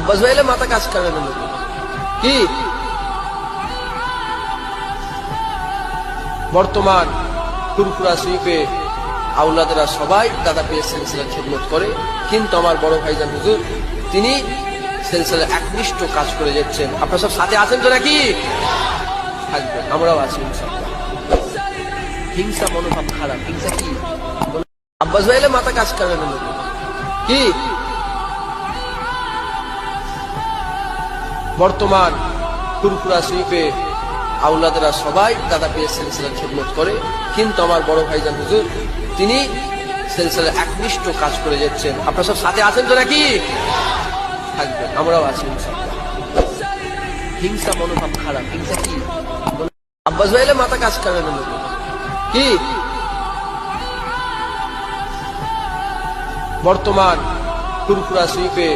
আব্বাস ভাইলে মাথা কাজ করে না কি বর্তমান ফুরফুরা শরীফে আউলাদেরা সবাই দাদা পীরের সিলসিলার খিদমত করে, কিন্তু আমার বড় ভাইজান হুজুর তিনি সিলসিলার একনিষ্ঠ কাজ করে যাচ্ছেন। আপনারা সব সাথে আছেন তো নাকি? থাকবেন, আমরাও আছি ইনশাআল্লাহ। হিংসা মনোভাব খারাপ। হিংসা কি? আব্বাস ভাইলে মাথা কাজ করে না কি বর্তমান ফুরফুরা শরীফে আউলাদেরা সবাই দাদা পীরের সিলসিলার খিদমত করে, কিন্তু আমার বড় ভাইজান হুজুর তিনি সিলসিলার একনিষ্ঠ কাজ করে যাচ্ছেন। আপনারা সব সাথে আছেন তো নাকি? থাকবেন, আমরাও আছি ইনশাআল্লাহ। হিংসা মনোভাব খারাপ। হিংসা কি? আব্বাস ভাইলে মাথা কাজ করে না কি বর্তমান ফুরফুরা শরীফে